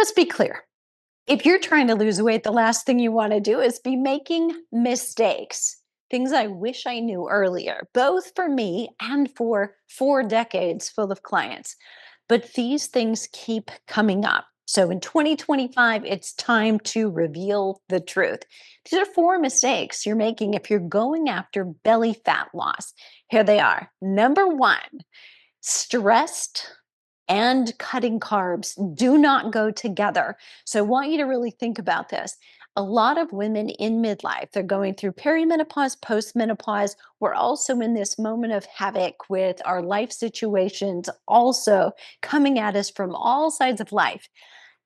Let's be clear. If you're trying to lose weight, the last thing you want to do is be making mistakes. Things I wish I knew earlier, both for me and for 4 decades full of clients. But these things keep coming up. So in 2025, it's time to reveal the truth. These are 4 mistakes you're making if you're going after belly fat loss. Here they are. Number one, stressed and cutting carbs do not go together. So I want you to really think about this. A lot of women in midlife, they're going through perimenopause, postmenopause. We're also in this moment of havoc with our life situations also coming at us from all sides of life.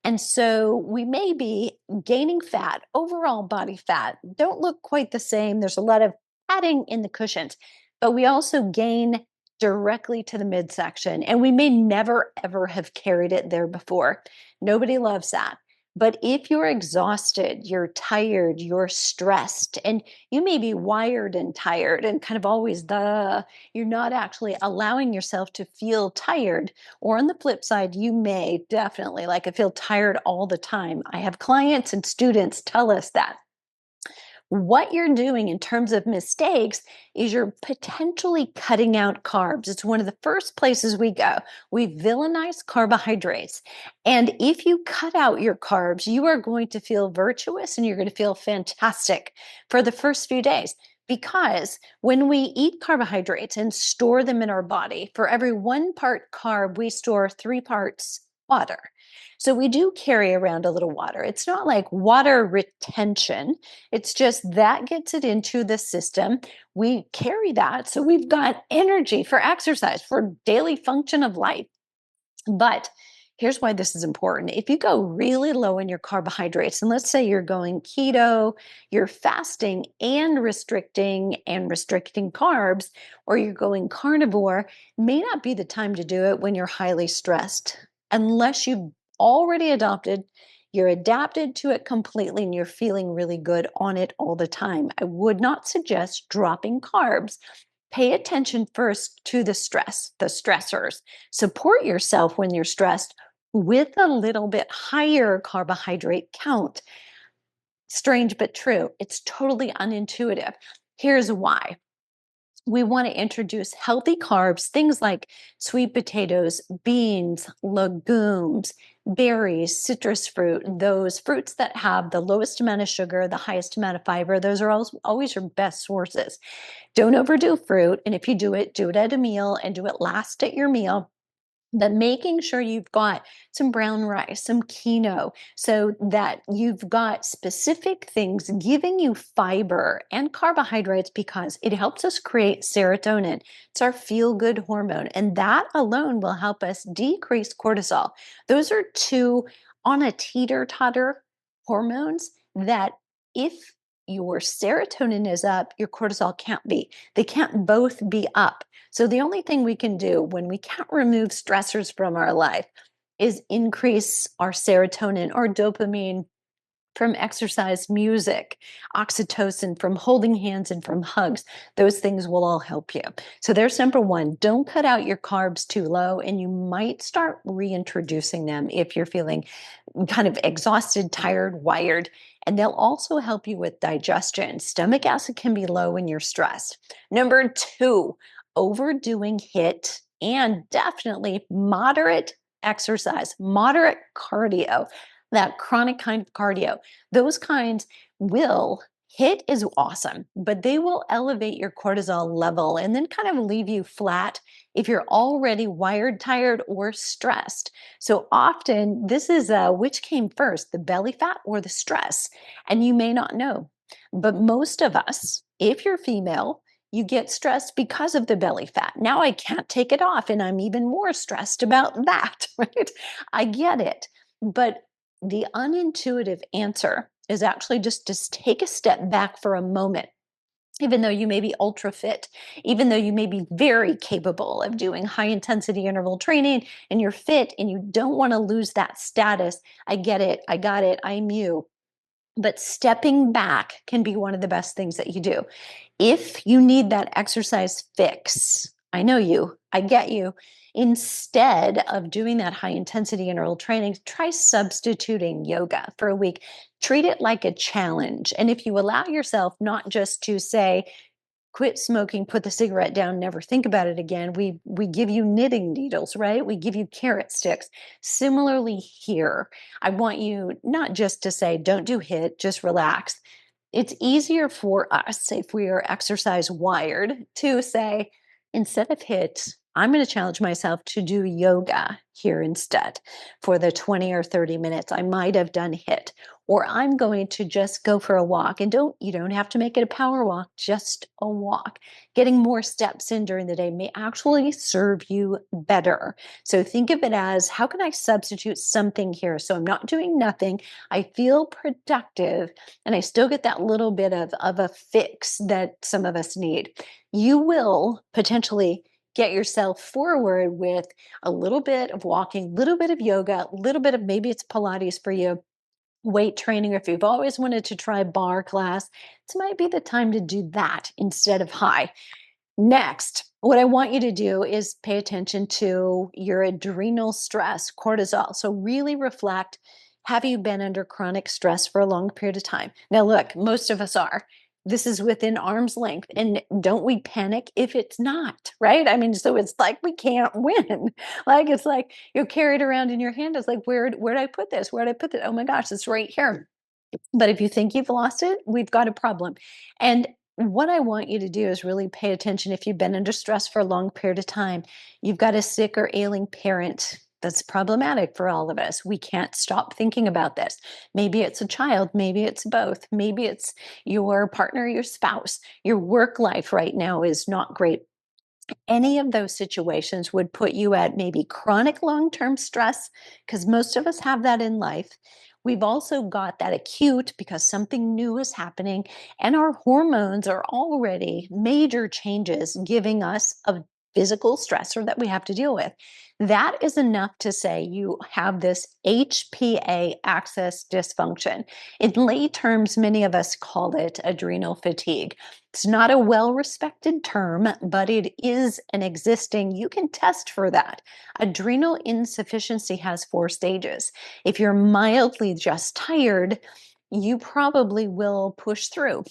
And so we may be gaining fat, overall body fat, don't look quite the same. There's a lot of padding in the cushions, but we also gain directly to the midsection. And we may never, ever have carried it there before. Nobody loves that. But if you're exhausted, you're tired, you're stressed, and you may be wired and tired and kind of always you're not actually allowing yourself to feel tired. Or on the flip side, you may definitely, like, I feel tired all the time. I have clients and students tell us that. What you're doing in terms of mistakes is you're potentially cutting out carbs. It's one of the first places we go. We villainize carbohydrates. And if you cut out your carbs, you are going to feel virtuous and you're going to feel fantastic for the first few days. Because when we eat carbohydrates and store them in our body, for every 1 part carb, we store 3 parts water. So we do carry around a little water. It's not like water retention. It's just that gets it into the system. We carry that. So we've got energy for exercise, for daily function of life. But here's why this is important. If you go really low in your carbohydrates, and let's say you're going keto, you're fasting and restricting carbs, or you're going carnivore, may not be the time to do it when you're highly stressed, unless you've already you're adapted to it completely and you're feeling really good on it all the time. I would not suggest dropping carbs. Pay attention first to the stressors. Support yourself when you're stressed with a little bit higher carbohydrate count. Strange but true. It's totally unintuitive. Here's why. We want to introduce healthy carbs, things like sweet potatoes, beans, legumes, berries, citrus fruit, those fruits that have the lowest amount of sugar, the highest amount of fiber. Those are always your best sources. Don't overdo fruit. And if you do it at a meal and do it last at your meal. But making sure you've got some brown rice, some quinoa, so that you've got specific things giving you fiber and carbohydrates because it helps us create serotonin. It's our feel-good hormone, and that alone will help us decrease cortisol. Those are two on a teeter-totter hormones that if your serotonin is up, your cortisol can't be. They can't both be up. So the only thing we can do when we can't remove stressors from our life is increase our serotonin or dopamine from exercise, music, oxytocin from holding hands and from hugs. Those things will all help you. So there's number one. Don't cut out your carbs too low, and you might start reintroducing them if you're feeling kind of exhausted, tired, wired. And they'll also help you with digestion. Stomach acid can be low when you're stressed. Number two, overdoing HIIT and definitely moderate exercise, moderate cardio, that chronic kind of cardio. Those kinds will, HIIT is awesome, but they will elevate your cortisol level and then kind of leave you flat if you're already wired, tired, or stressed. So often this is which came first, the belly fat or the stress? And you may not know, but most of us, if you're female, you get stressed because of the belly fat. Now I can't take it off and I'm even more stressed about that, right? I get it. But the unintuitive answer is actually just to take a step back for a moment. Even though you may be ultra fit, even though you may be very capable of doing high intensity interval training and you're fit and you don't want to lose that status, I get it, I got it, I'm you. But stepping back can be one of the best things that you do. If you need that exercise fix, I know you, I get you. Instead of doing that high intensity interval training, try substituting yoga for a week. Treat it like a challenge. And if you allow yourself not just to say, quit smoking, put the cigarette down, never think about it again. We give you knitting needles, right? We give you carrot sticks. Similarly here, I want you not just to say don't do HIIT, just relax. It's easier for us if we are exercise wired to say instead of HIIT, I'm going to challenge myself to do yoga here instead for the 20 or 30 minutes. I might have done HIIT, or I'm going to just go for a walk. And you don't have to make it a power walk, just a walk. Getting more steps in during the day may actually serve you better. So think of it as, how can I substitute something here? So I'm not doing nothing. I feel productive and I still get that little bit of a fix that some of us need. You will potentially get yourself forward with a little bit of walking, a little bit of yoga, a little bit of, maybe it's Pilates for you, weight training, or if you've always wanted to try bar class, this might be the time to do that instead of high. Next, what I want you to do is pay attention to your adrenal stress, cortisol. So really reflect, have you been under chronic stress for a long period of time? Now, look, most of us are. This is within arm's length. And don't we panic if it's not, right? I mean, so it's like we can't win. Like it's like you carry it around in your hand. It's like, where'd I put this? Where'd I put it? Oh my gosh, it's right here. But if you think you've lost it, we've got a problem. And what I want you to do is really pay attention. If you've been under stress for a long period of time, you've got a sick or ailing parent. That's problematic for all of us. We can't stop thinking about this. Maybe it's a child, maybe it's both, maybe it's your partner, your spouse. Your work life right now is not great. Any of those situations would put you at maybe chronic long-term stress, because most of us have that in life. We've also got that acute because something new is happening, and our hormones are already major changes giving us a physical stressor that we have to deal with. That is enough to say you have this HPA axis dysfunction. In lay terms, many of us call it adrenal fatigue. It's not a well-respected term, but it is an existing, you can test for that. Adrenal insufficiency has 4 stages. If you're mildly just tired, you probably will push through,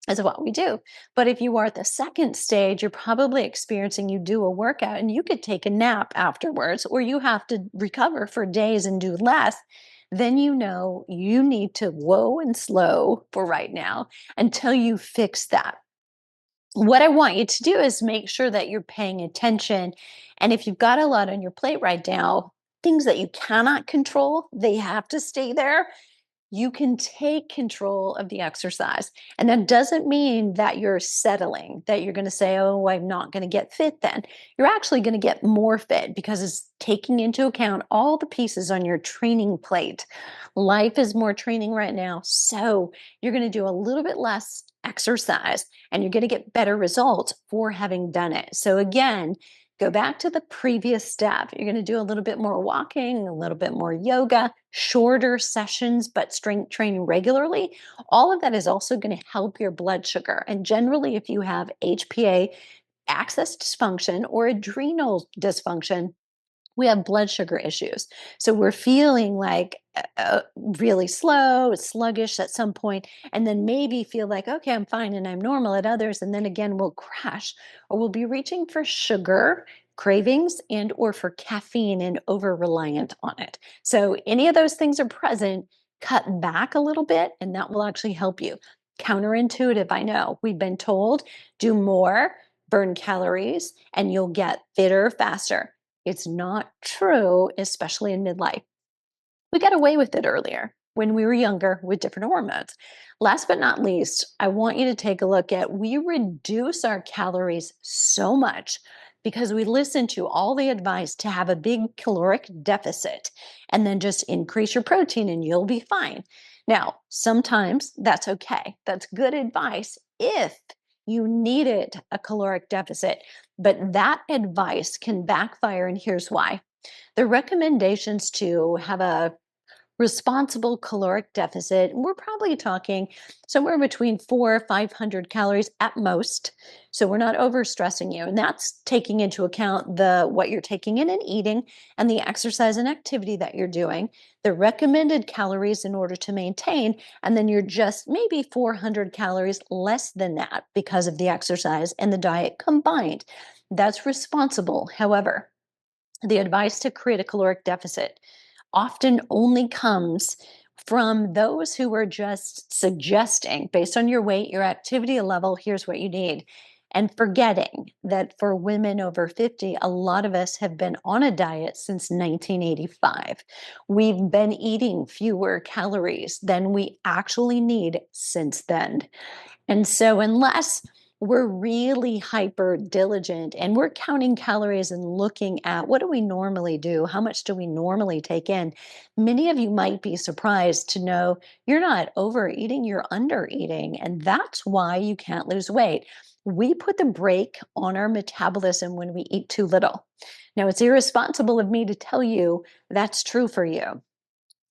is what we do. But if you are at the second stage, you're probably experiencing, you do a workout and you could take a nap afterwards, or you have to recover for days and do less. Then you know you need to whoa and slow for right now until you fix that. What I want you to do is make sure that you're paying attention. And if you've got a lot on your plate right now, things that you cannot control, they have to stay there. You can take control of the exercise. And that doesn't mean that you're settling, that you're going to say, oh, I'm not going to get fit then. You're actually going to get more fit because it's taking into account all the pieces on your training plate. Life is more training right now. So you're going to do a little bit less exercise and you're going to get better results for having done it. So again, go back to the previous step. You're going to do a little bit more walking, a little bit more yoga, shorter sessions, but strength training regularly. All of that is also going to help your blood sugar. And generally, if you have HPA axis dysfunction or adrenal dysfunction, we have blood sugar issues. So we're feeling like really slow, sluggish at some point, and then maybe feel like, okay, I'm fine and I'm normal at others. And then again, we'll crash, or we'll be reaching for sugar cravings and or for caffeine and over reliant on it. So any of those things are present, cut back a little bit, and that will actually help you. Counterintuitive, I know. We've been told do more, burn calories, and you'll get fitter faster. It's not true, especially in midlife. We got away with it earlier when we were younger with different hormones. Last but not least, I want you to take a look at, we reduce our calories so much because we listen to all the advice to have a big caloric deficit and then just increase your protein and you'll be fine. Now, sometimes that's okay. That's good advice if you needed a caloric deficit, but that advice can backfire, and here's why. The recommendations to have a Responsible caloric deficit, we're probably talking somewhere between 500 calories at most. So we're not overstressing you. And that's taking into account the what you're taking in and eating and the exercise and activity that you're doing, the recommended calories in order to maintain, and then you're just maybe 400 calories less than that because of the exercise and the diet combined. That's responsible. However, the advice to create a caloric deficit often only comes from those who are just suggesting, based on your weight, your activity level, here's what you need. And forgetting that for women over 50, a lot of us have been on a diet since 1985. We've been eating fewer calories than we actually need since then. And so, unless we're really hyper diligent and we're counting calories and looking at what do we normally do? How much do we normally take in? Many of you might be surprised to know you're not overeating, you're under eating. And that's why you can't lose weight. We put the brake on our metabolism when we eat too little. Now, it's irresponsible of me to tell you that's true for you.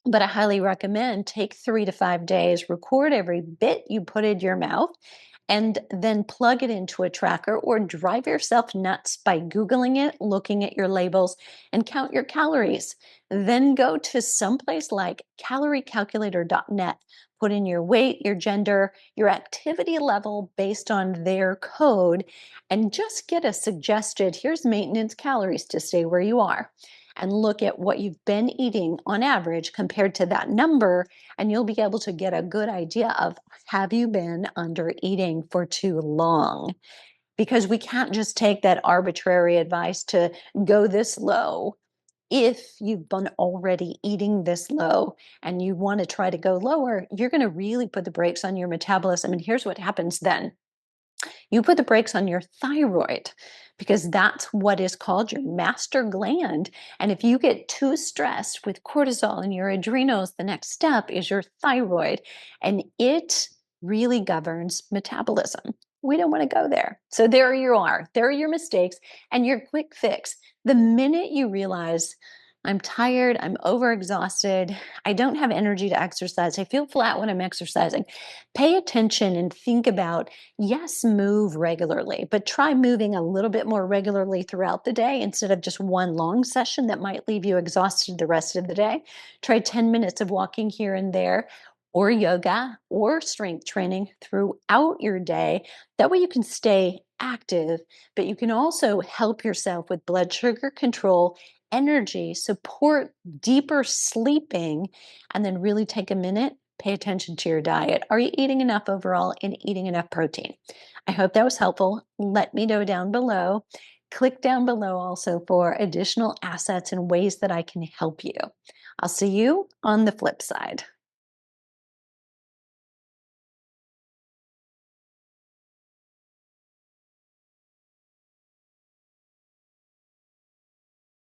But I highly recommend take 3 to 5 days, record every bit you put in your mouth, and then plug it into a tracker or drive yourself nuts by Googling it, looking at your labels, and count your calories. Then go to someplace like caloriecalculator.net, put in your weight, your gender, your activity level based on their code, and just get a suggested here's maintenance calories to stay where you are, and look at what you've been eating on average compared to that number, and you'll be able to get a good idea of have you been under eating for too long? Because we can't just take that arbitrary advice to go this low. If you've been already eating this low and you want to try to go lower, you're going to really put the brakes on your metabolism. And here's what happens then: you put the brakes on your thyroid, because that's what is called your master gland. And if you get too stressed with cortisol in your adrenals, the next step is your thyroid, and it really governs metabolism. We don't want to go there. So there you are. There are your mistakes and your quick fix. The minute you realize, I'm tired, I'm overexhausted, I don't have energy to exercise, I feel flat when I'm exercising, pay attention and think about, yes, move regularly, but try moving a little bit more regularly throughout the day instead of just one long session that might leave you exhausted the rest of the day. Try 10 minutes of walking here and there, or yoga, or strength training throughout your day. That way you can stay active, but you can also help yourself with blood sugar control, energy, support deeper sleeping, and then really take a minute, pay attention to your diet. Are you eating enough overall and eating enough protein? I hope that was helpful. Let me know down below. Click down below also for additional assets and ways that I can help you. I'll see you on the flip side.